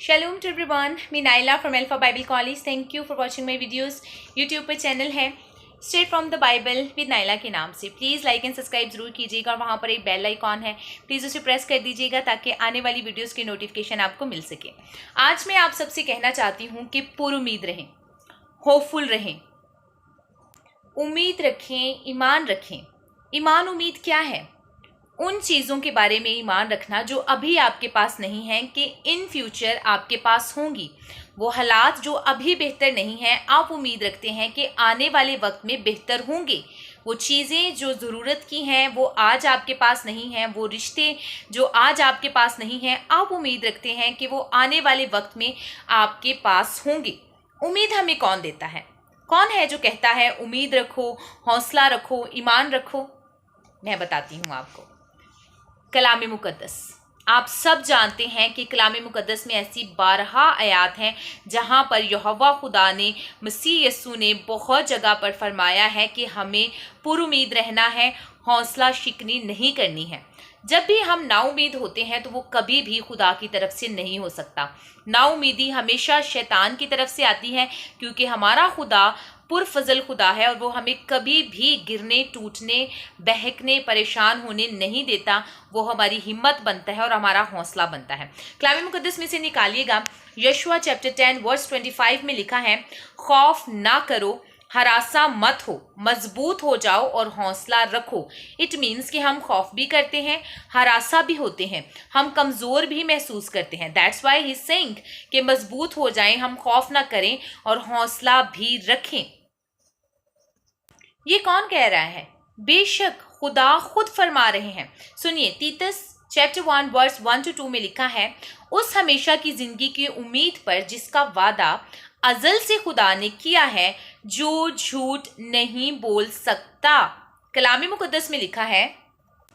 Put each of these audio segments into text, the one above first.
Shalom to everyone, मैं Naila from alpha Bible college. Thank you for watching my videos. YouTube पर channel है straight from the Bible with Naila के नाम से। Please like and subscribe जरूर कीजिएगा और वहाँ पर एक बेल आइकॉन है, प्लीज़ उसे प्रेस कर दीजिएगा ताकि आने वाली वीडियोज़ की नोटिफिकेशन आपको मिल सके। आज मैं आप सबसे कहना चाहती हूँ कि पुरुमीद रहें, होपफुल रहें, उम्मीद रखें, ईमान रखें। ईमान उम्मीद क्या है? उन चीज़ों के बारे में ईमान रखना जो अभी आपके पास नहीं है कि इन फ्यूचर आपके पास होंगी। वो हालात जो अभी बेहतर नहीं हैं, आप उम्मीद रखते हैं कि आने वाले वक्त में बेहतर होंगे। वो चीज़ें जो ज़रूरत की हैं वो आज आपके पास नहीं हैं, वो रिश्ते जो आज आपके पास नहीं हैं, आप उम्मीद रखते हैं कि वो आने वाले वक्त में आपके पास होंगे। उम्मीद हमें कौन देता है? कौन है जो कहता है उम्मीद रखो, हौसला रखो, ईमान रखो? मैं बताती हूँ आपको। कलाम मुक़द्दस। आप सब जानते हैं कि कलाम मुक़द्दस में ऐसी 12 आयात हैं जहाँ पर यहोवा खुदा ने, मसीह यस्सू ने बहुत जगह पर फरमाया है कि हमें पुरुमीद रहना है, हौसला शिकनी नहीं करनी है। जब भी हम नाउमीद होते हैं तो वो कभी भी खुदा की तरफ से नहीं हो सकता। नाउमीदी हमेशा शैतान की तरफ से आती है, क्योंकि हमारा खुदा पुरफजल खुदा है और वो हमें कभी भी गिरने, टूटने, बहकने, परेशान होने नहीं देता। वो हमारी हिम्मत बनता है और हमारा हौसला बनता है। कलाम मुक़द्दस में से निकालिएगा, यशुआ चैप्टर 10 वर्स 25 में लिखा है, खौफ ना करो, हरासा मत हो, मजबूत हो जाओ और हौसला रखो। इट मीन्स कि हम खौफ भी करते हैं, हरासा भी होते हैं, हम कमज़ोर भी महसूस करते हैं। दैट्स वाई ही सेइंग कि मजबूत हो जाएं, हम खौफ ना करें और हौसला भी रखें। ये कौन कह रहा है? बेशक खुदा खुद फरमा रहे हैं। सुनिए, तीतस चैप्टर 1 वर्स 1 to 2 में लिखा है, उस हमेशा की जिंदगी की उम्मीद पर जिसका वादा अजल से खुदा ने किया है, जो झूठ नहीं बोल सकता। कलाम मुक़द्दस में लिखा है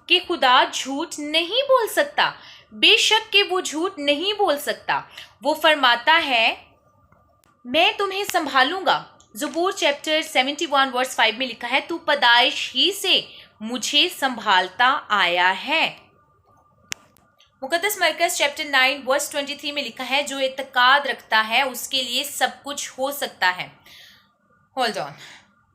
कि खुदा झूठ नहीं बोल सकता। बेशक कि वो झूठ नहीं बोल सकता। वो फरमाता है, मैं तुम्हें संभालूंगा। ज़बूर चैप्टर 71 वर्स 5 में लिखा है, तू पैदाइश ही से मुझे संभालता आया है। मुक़द्दस मरकज़ चैप्टर 9 वर्स 23 में लिखा है, जो एतकाद रखता है उसके लिए सब कुछ हो सकता है। होल्ड ऑन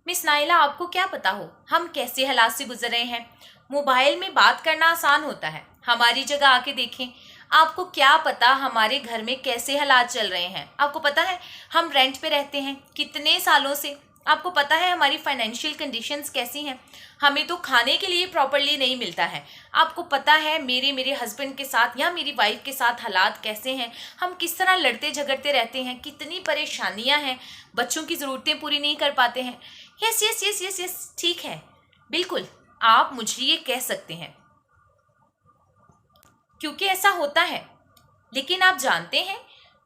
मिस नाइला, आपको क्या पता हो हम कैसे हालात से गुजर रहे हैं? मोबाइल में बात करना आसान होता है, हमारी जगह आके देखें। आपको क्या पता हमारे घर में कैसे हालात चल रहे हैं? आपको पता है हम रेंट पे रहते हैं कितने सालों से? आपको पता है हमारी फाइनेंशियल कंडीशंस कैसी हैं? हमें तो खाने के लिए प्रॉपरली नहीं मिलता है। आपको पता है मेरे हस्बैंड के साथ या मेरी वाइफ के साथ हालात कैसे हैं? हम किस तरह लड़ते झगड़ते रहते हैं, कितनी परेशानियां हैं, बच्चों की ज़रूरतें पूरी नहीं कर पाते हैं। Yes yes yes yes yes, ठीक है, बिल्कुल आप मुझे ये कह सकते हैं, क्योंकि ऐसा होता है। लेकिन आप जानते हैं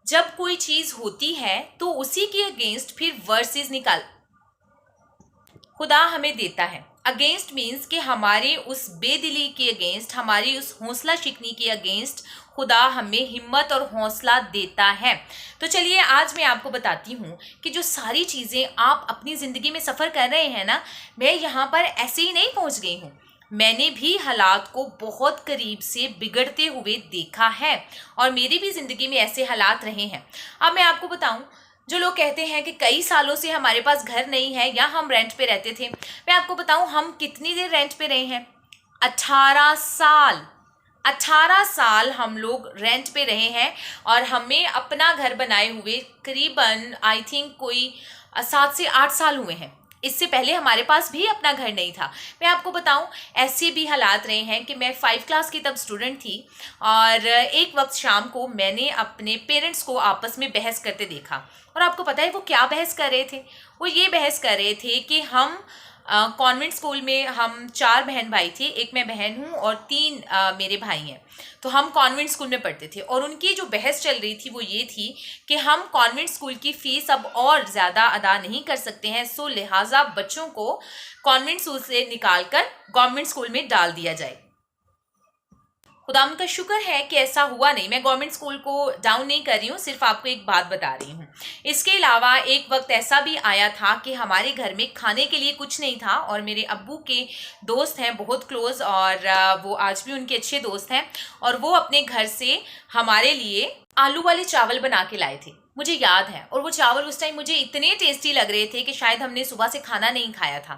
जब कोई चीज़ होती है तो उसी के अगेंस्ट फिर वर्सेस निकाल खुदा हमें देता है। अगेंस्ट मीन्स कि हमारे उस बेदिली के अगेंस्ट, हमारी उस हौसला शिकनी के अगेंस्ट खुदा हमें हिम्मत और हौसला देता है। तो चलिए आज मैं आपको बताती हूँ कि जो सारी चीज़ें आप अपनी ज़िंदगी में सफ़र कर रहे हैं ना, मैं यहाँ पर ऐसे ही नहीं पहुँच गई हूँ। मैंने भी हालात को बहुत करीब से बिगड़ते हुए देखा है और मेरी भी ज़िंदगी में ऐसे हालात रहे हैं। अब मैं आपको बताऊं, जो लोग कहते हैं कि कई सालों से हमारे पास घर नहीं है या हम रेंट पे रहते थे, मैं आपको बताऊं हम कितनी देर रेंट पे रहे हैं? 18 साल। 18 साल हम लोग रेंट पे रहे हैं और हमें अपना घर बनाए हुए करीबन आई थिंक कोई 7 से 8 साल हुए हैं। इससे पहले हमारे पास भी अपना घर नहीं था। मैं आपको बताऊं ऐसे भी हालात रहे हैं कि मैं 5 क्लास की तब स्टूडेंट थी और एक वक्त शाम को मैंने अपने पेरेंट्स को आपस में बहस करते देखा। और आपको पता है वो क्या बहस कर रहे थे? वो ये बहस कर रहे थे कि हम कॉन्वेंट स्कूल में, हम 4 बहन भाई थे, एक मैं बहन हूँ और 3 मेरे भाई हैं। तो हम कॉन्वेंट स्कूल में पढ़ते थे और उनकी जो बहस चल रही थी वो ये थी कि हम कॉन्वेंट स्कूल की फ़ीस अब और ज़्यादा अदा नहीं कर सकते हैं, सो लिहाजा बच्चों को कॉन्वेंट स्कूल से निकाल कर गवर्नमेंट स्कूल में डाल दिया जाए। खुदा का शुक्र है कि ऐसा हुआ नहीं। मैं गवर्नमेंट स्कूल को डाउन नहीं कर रही हूँ, सिर्फ आपको एक बात बता रही हूँ। इसके अलावा एक वक्त ऐसा भी आया था कि हमारे घर में खाने के लिए कुछ नहीं था और मेरे अब्बू के दोस्त हैं बहुत क्लोज़ और वो आज भी उनके अच्छे दोस्त हैं और वो अपने घर से हमारे लिए आलू वाले चावल बना के लाए थे, मुझे याद है। और वो चावल उस टाइम मुझे इतने टेस्टी लग रहे थे कि शायद हमने सुबह से खाना नहीं खाया था।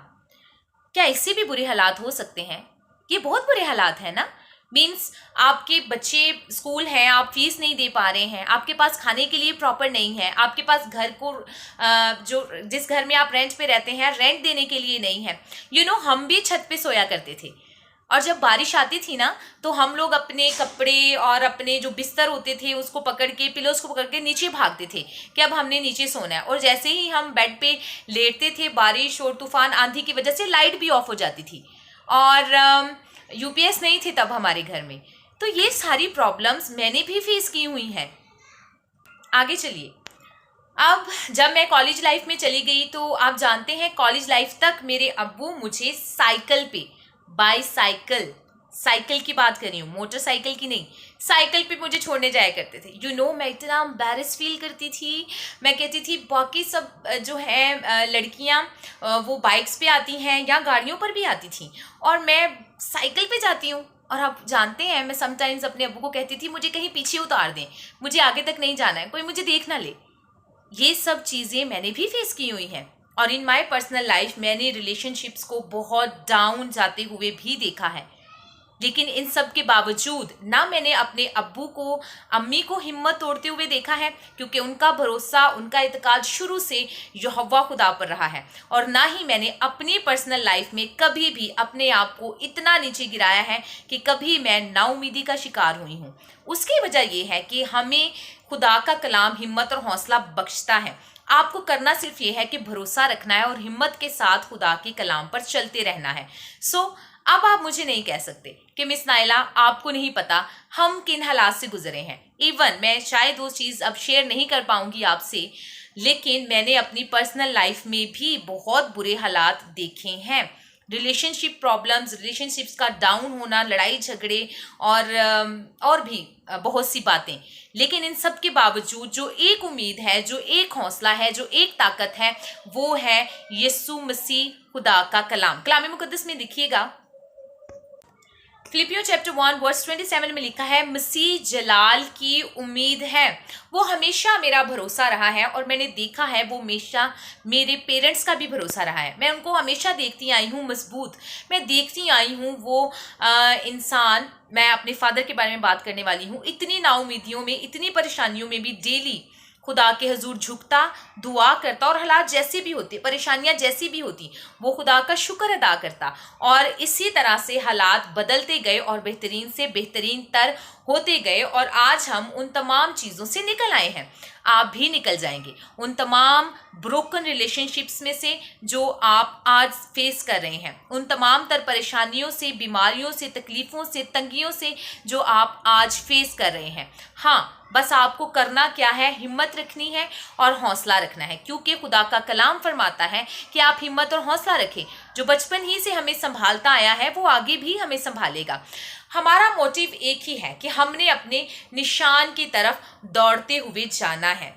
क्या इससे भी बुरे हालात हो सकते हैं? ये बहुत बुरे हालात हैं ना। मीन्स आपके बच्चे स्कूल हैं, आप फीस नहीं दे पा रहे हैं, आपके पास खाने के लिए प्रॉपर नहीं है, आपके पास घर को जो जिस घर में आप रेंट पे रहते हैं रेंट देने के लिए नहीं है। हम भी छत पे सोया करते थे, और जब बारिश आती थी ना तो हम लोग अपने कपड़े और अपने जो बिस्तर होते थे उसको पकड़ के, पिलोस को पकड़ के नीचे भागते थे कि अब हमने नीचे सोना है। और जैसे ही हम बेड पे लेटते थे, बारिश और तूफान आंधी की वजह से लाइट भी ऑफ हो जाती थी, और यूपीएस नहीं थे तब हमारे घर में। तो ये सारी प्रॉब्लम्स मैंने भी फेस की हुई हैं। आगे चलिए, अब जब मैं कॉलेज लाइफ में चली गई तो आप जानते हैं कॉलेज लाइफ तक मेरे अब्बू मुझे साइकिल पे, साइकिल की बात कर रही हूँ, मोटरसाइकिल की नहीं, साइकिल पे मुझे छोड़ने जाया करते थे। मैं इतना एम्बैरेस फील करती थी। मैं कहती थी बाकी सब जो है लड़कियाँ वो बाइक्स पे आती हैं या गाड़ियों पर भी आती थी, और मैं साइकिल पे जाती हूँ। और आप जानते हैं मैं समटाइम्स अपने अब्बू को कहती थी मुझे कहीं पीछे उतार दें, मुझे आगे तक नहीं जाना है, कोई मुझे देख ना ले। ये सब चीज़ें मैंने भी फेस की हुई हैं। और इन माय पर्सनल लाइफ मैंने रिलेशनशिप्स को बहुत डाउन जाते हुए भी देखा है। लेकिन इन सब के बावजूद ना मैंने अपने अब्बू को, अम्मी को हिम्मत तोड़ते हुए देखा है, क्योंकि उनका भरोसा, उनका इत्काद शुरू से यहोवा खुदा पर रहा है। और ना ही मैंने अपनी पर्सनल लाइफ में कभी भी अपने आप को इतना नीचे गिराया है कि कभी मैं नाउमीदी का शिकार हुई हूँ। उसकी वजह यह है कि हमें खुदा का कलाम हिम्मत और हौसला बख्शता है। आपको करना सिर्फ ये है कि भरोसा रखना है और हिम्मत के साथ खुदा के कलाम पर चलते रहना है। अब आप मुझे नहीं कह सकते कि मिस नाइला आपको नहीं पता हम किन हालात से गुजरे हैं। इवन मैं शायद वो चीज़ अब शेयर नहीं कर पाऊंगी आपसे, लेकिन मैंने अपनी पर्सनल लाइफ में भी बहुत बुरे हालात देखे हैं। रिलेशनशिप प्रॉब्लम्स, रिलेशनशिप्स का डाउन होना, लड़ाई झगड़े और भी बहुत सी बातें। लेकिन इन सब के बावजूद जो एक उम्मीद है, जो एक हौसला है, जो एक ताकत है, वो है यीशु मसीह खुदा का कलाम। कलाम मुकद्दस में देखिएगा, फिलिपियों चैप्टर 1 वर्स 27 में लिखा है, मसीह जलाल की उम्मीद है। वो हमेशा मेरा भरोसा रहा है, और मैंने देखा है वो हमेशा मेरे पेरेंट्स का भी भरोसा रहा है। मैं उनको हमेशा देखती आई हूँ मजबूत, मैं देखती आई हूँ वो इंसान। मैं अपने फादर के बारे में बात करने वाली हूँ। इतनी नाउमीदियों में, इतनी परेशानियों में भी डेली खुदा के हजूर झुकता, दुआ करता, और हालात जैसी भी होती, परेशानियां जैसी भी होती, वो खुदा का शुक्र अदा करता। और इसी तरह से हालात बदलते गए और बेहतरीन से बेहतरीन तर होते गए, और आज हम उन तमाम चीज़ों से निकल आए हैं। आप भी निकल जाएंगे उन तमाम ब्रोकन रिलेशनशिप्स में से जो आप आज फेस कर रहे हैं, उन तमाम तर परेशानियों से, बीमारियों से, तकलीफ़ों से, तंगियों से जो आप आज फेस कर रहे हैं। हाँ, बस आपको करना क्या है, हिम्मत रखनी है और हौसला रखना है, क्योंकि खुदा का कलाम फरमाता है कि आप हिम्मत और हौसला रखें। जो बचपन ही से हमें संभालता आया है वो आगे भी हमें संभालेगा। हमारा मोटिव एक ही है कि हमने अपने निशान की तरफ दौड़ते हुए जाना है।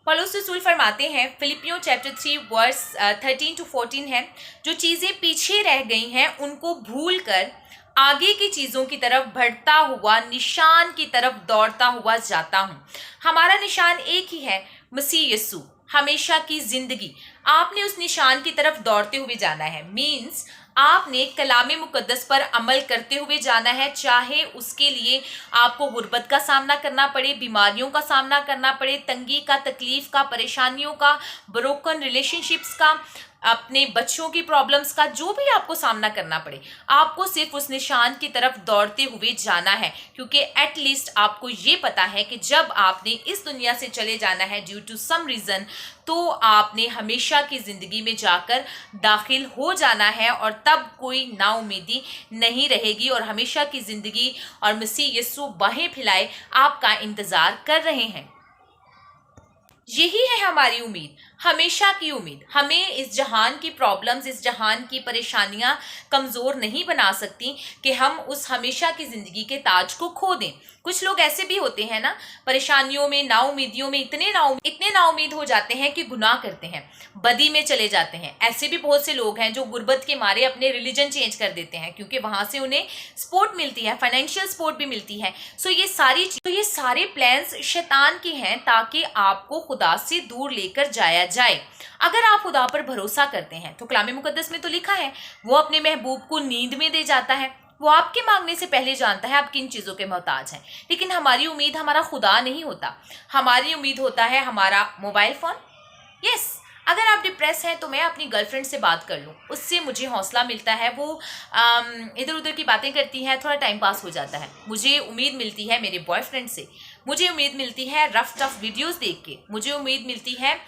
पौलुस रसूल फरमाते हैं, फिलिपियों चैप्टर 3 वर्स 13 to 14 है, जो चीज़ें पीछे रह गई हैं उनको भूल कर आगे की चीज़ों की तरफ बढ़ता हुआ, निशान की तरफ दौड़ता हुआ जाता हूँ। हमारा निशान एक ही है, मसीह यीशु, हमेशा की जिंदगी। आपने उस निशान की तरफ दौड़ते हुए जाना है। मीन्स आपने कलामे मुकद्दस पर अमल करते हुए जाना है, चाहे उसके लिए आपको गुर्बत का सामना करना पड़े, बीमारियों का सामना करना पड़े, तंगी का, तकलीफ का, परेशानियों का, ब्रोकन रिलेशनशिप्स का, अपने बच्चों की प्रॉब्लम्स का, जो भी आपको सामना करना पड़े, आपको सिर्फ उस निशान की तरफ दौड़ते हुए जाना है। क्योंकि एटलीस्ट आपको ये पता है कि जब आपने इस दुनिया से चले जाना है ड्यू टू सम रीज़न, तो आपने हमेशा की ज़िंदगी में जाकर दाखिल हो जाना है, और तब कोई नाउमीदी नहीं रहेगी, और हमेशा की ज़िंदगी और मसीह यीशु बाहें फैलाए आपका इंतज़ार कर रहे हैं। यही है हमारी उम्मीद। हमेशा की उम्मीद हमें इस जहान की प्रॉब्लम्स, इस जहान की परेशानियां कमज़ोर नहीं बना सकती कि हम उस हमेशा की ज़िंदगी के ताज को खो दें। कुछ लोग ऐसे भी होते हैं ना, परेशानियों में, नाउमीदियों में इतने नाउमीद हो जाते हैं कि गुनाह करते हैं, बदी में चले जाते हैं। ऐसे भी बहुत से लोग हैं जो गुर्बत के मारे अपने रिलीजन चेंज कर देते हैं, क्योंकि वहां से उन्हें सपोर्ट मिलती है, फाइनेंशियल सपोर्ट भी मिलती है। सो ये सारे प्लान्स शैतान के हैं ताकि आपको खुदा से दूर लेकर जाया जाए। अगर आप खुदा पर भरोसा करते हैं तो कलाम मुकद्दस में तो लिखा है वो अपने महबूब को नींद में दे जाता है। वो आपके मांगने से पहले जानता है आप किन चीज़ों के मोहताज हैं। लेकिन हमारी उम्मीद हमारा खुदा नहीं होता, हमारी उम्मीद होता है हमारा मोबाइल फ़ोन। यस, अगर आप डिप्रेस हैं तो मैं अपनी गर्लफ्रेंड से बात कर लूँ, उससे मुझे हौसला मिलता है। वो इधर उधर की बातें करती है, थोड़ा टाइम पास हो जाता है। मुझे उम्मीद मिलती है मेरे बॉयफ्रेंड से, मुझे उम्मीद मिलती है रफ टफ वीडियोस देख के, मुझे उम्मीद मिलती है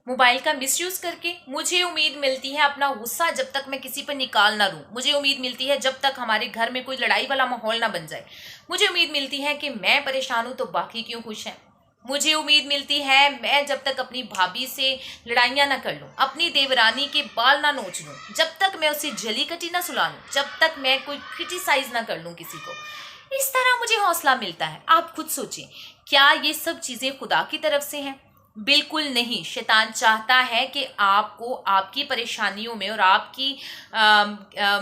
मोबाइल का मिसयूज़ करके, मुझे उम्मीद मिलती है अपना गुस्सा जब तक मैं किसी पर निकाल ना दूँ, मुझे उम्मीद मिलती है जब तक हमारे घर में कोई लड़ाई वाला माहौल ना बन जाए, मुझे उम्मीद मिलती है कि मैं परेशान हूँ तो बाकी क्यों खुश हैं, मुझे उम्मीद मिलती है मैं जब तक अपनी भाभी से लड़ाइयाँ ना कर लूँ, अपनी देवरानी के बाल ना नोच लूँ, जब तक मैं उसे जली कटी ना सुला लूँ, जब तक मैं कोई क्रिटिसाइज ना कर लूँ किसी को, इस तरह मुझे हौसला मिलता है। आप खुद सोचें, क्या ये सब चीज़ें खुदा की तरफ से हैं? बिल्कुल नहीं। शैतान चाहता है कि आपको आपकी परेशानियों में और आपकी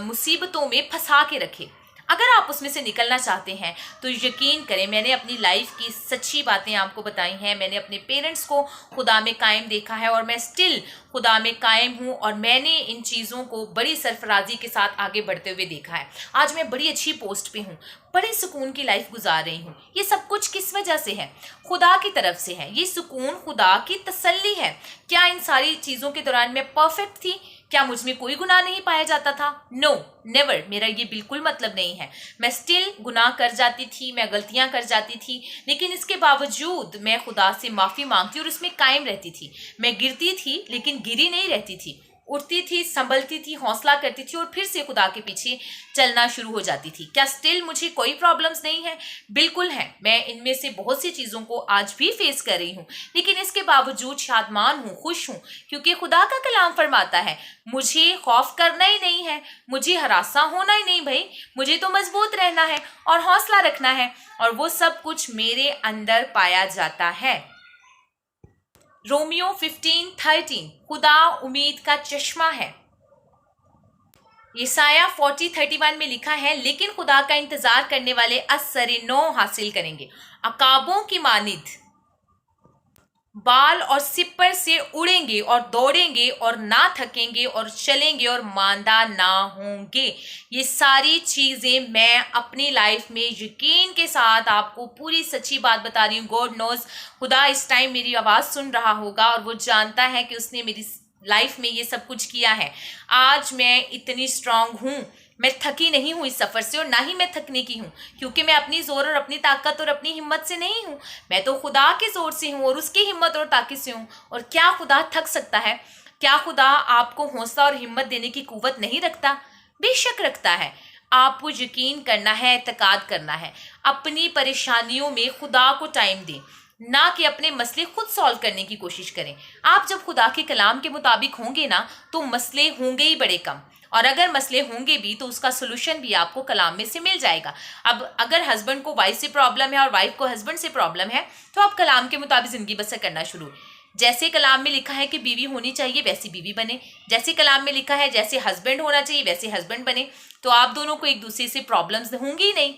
मुसीबतों में फंसा के रखे। अगर आप उसमें से निकलना चाहते हैं तो यकीन करें, मैंने अपनी लाइफ की सच्ची बातें आपको बताई हैं। मैंने अपने पेरेंट्स को खुदा में कायम देखा है और मैं स्टिल खुदा में कायम हूँ, और मैंने इन चीज़ों को बड़ी सरफराजी के साथ आगे बढ़ते हुए देखा है। आज मैं बड़ी अच्छी पोस्ट पे हूँ, बड़े सुकून की लाइफ गुजार रही हूँ। ये सब कुछ किस वजह से है? खुदा की तरफ से है। ये सुकून खुदा की तसल्ली है। क्या इन सारी चीज़ों के दौरान मैं परफेक्ट थी? क्या मुझ में कोई गुनाह नहीं पाया जाता था? No, never. मेरा ये बिल्कुल मतलब नहीं है। मैं स्टिल गुनाह कर जाती थी, मैं गलतियां कर जाती थी, लेकिन इसके बावजूद मैं खुदा से माफ़ी मांगती और उसमें कायम रहती थी। मैं गिरती थी लेकिन गिरी नहीं रहती थी, उठती थी, संभलती थी, हौसला करती थी और फिर से खुदा के पीछे चलना शुरू हो जाती थी। क्या स्टिल मुझे कोई प्रॉब्लम्स नहीं है? बिल्कुल है। मैं इनमें से बहुत सी चीज़ों को आज भी फेस कर रही हूँ, लेकिन इसके बावजूद शादमान हूँ, खुश हूँ, क्योंकि खुदा का कलाम फरमाता है मुझे खौफ करना ही नहीं है, मुझे हरासा होना ही नहीं भाई, मुझे तो मजबूत रहना है और हौसला रखना है, और वो सब कुछ मेरे अंदर पाया जाता है। रोमियो 15:13 खुदा उम्मीद का चश्मा है। यसाया 40:31 में लिखा है, लेकिन खुदा का इंतजार करने वाले असर नो हासिल करेंगे, अकाबों की मानिद बाल और सिपर से उड़ेंगे और दौड़ेंगे और ना थकेंगे और चलेंगे और मांदा ना होंगे। ये सारी चीज़ें मैं अपनी लाइफ में यकीन के साथ आपको पूरी सच्ची बात बता रही हूँ। गॉड नोज, खुदा इस टाइम मेरी आवाज़ सुन रहा होगा और वो जानता है कि उसने मेरी लाइफ में ये सब कुछ किया है। आज मैं इतनी स्ट्रांग हूँ, मैं थकी नहीं हूँ इस सफ़र से, और ना ही मैं थकने की हूँ, क्योंकि मैं अपनी ज़ोर और अपनी ताकत और अपनी हिम्मत से नहीं हूँ। मैं तो खुदा के ज़ोर से हूँ और उसकी हिम्मत और ताकत से हूँ। और क्या खुदा थक सकता है? क्या खुदा आपको हौसला और हिम्मत देने की कुव्वत नहीं रखता? बेशक रखता है। आपको यकीन करना है, एतकाद करना है। अपनी परेशानियों में खुदा को टाइम दें, ना कि अपने मसले खुद सॉल्व करने की कोशिश करें। आप जब खुदा के कलाम के मुताबिक होंगे ना, तो मसले होंगे ही बड़े कम, और अगर मसले होंगे भी तो उसका सोल्यूशन भी आपको कलाम में से मिल जाएगा। अब अगर हस्बैंड को वाइफ से प्रॉब्लम है और वाइफ को हस्बैंड से प्रॉब्लम है, तो आप कलाम के मुताबिक ज़िंदगी बसर करना शुरू। जैसे कलाम में लिखा है कि बीवी होनी चाहिए, वैसी बीवी बने। जैसे कलाम में लिखा है जैसे हस्बैंड होना चाहिए, वैसे हस्बैंड बने। तो आप दोनों को एक दूसरे से प्रॉब्लम्स होंगी ही नहीं।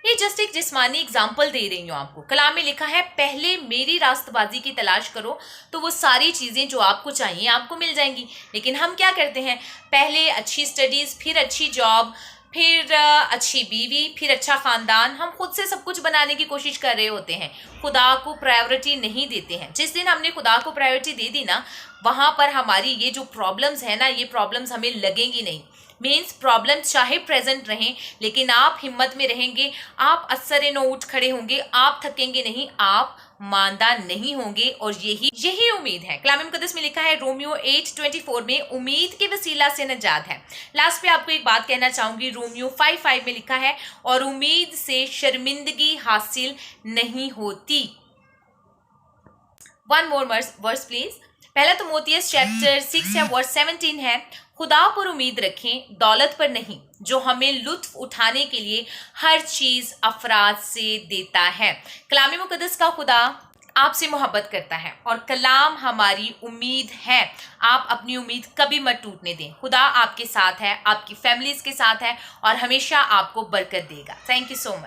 ये जस्ट एक जिस्मानी एग्जाम्पल दे रही हूँ आपको। कलाम में लिखा है पहले मेरी रास्तबाजी की तलाश करो तो वो सारी चीज़ें जो आपको चाहिए आपको मिल जाएंगी। लेकिन हम क्या करते हैं? पहले अच्छी स्टडीज़, फिर अच्छी जॉब, फिर अच्छी बीवी, फिर अच्छा ख़ानदान। हम खुद से सब कुछ बनाने की कोशिश कर रहे होते हैं, खुदा को प्रायोरिटी नहीं देते हैं। जिस दिन हमने खुदा को प्रायोरिटी दे दी ना, वहाँ पर हमारी ये जो प्रॉब्लम्स है ना, ये प्रॉब्लम्स हमें लगेंगी नहीं। मीन्स प्रॉब्लम्स चाहे प्रेजेंट रहें, लेकिन आप हिम्मत में रहेंगे, आप असर नो उठ खड़े होंगे, आप थकेंगे नहीं, आप मांदा नहीं होंगे। और यही उम्मीद है। कलाम मुकद्दस में लिखा है रोमियो 8:24 में, उम्मीद के वसीला से नजात है। लास्ट पे आपको एक बात कहना चाहूंगी, रोमियो 5:5 में लिखा है, और उम्मीद से शर्मिंदगी हासिल नहीं होती। One more verse please. पहला तिमोथियस चैप्टर 6 या वर्स 17 है, खुदा पर उम्मीद रखें, दौलत पर नहीं, जो हमें लुत्फ उठाने के लिए हर चीज अफराद से देता है। कलाम मुकद्दस का खुदा आपसे मोहब्बत करता है और कलाम हमारी उम्मीद है। आप अपनी उम्मीद कभी मत टूटने दें। खुदा आपके साथ है, आपकी फैमिलीज के साथ है और हमेशा आपको बरकत देगा। Thank you so much.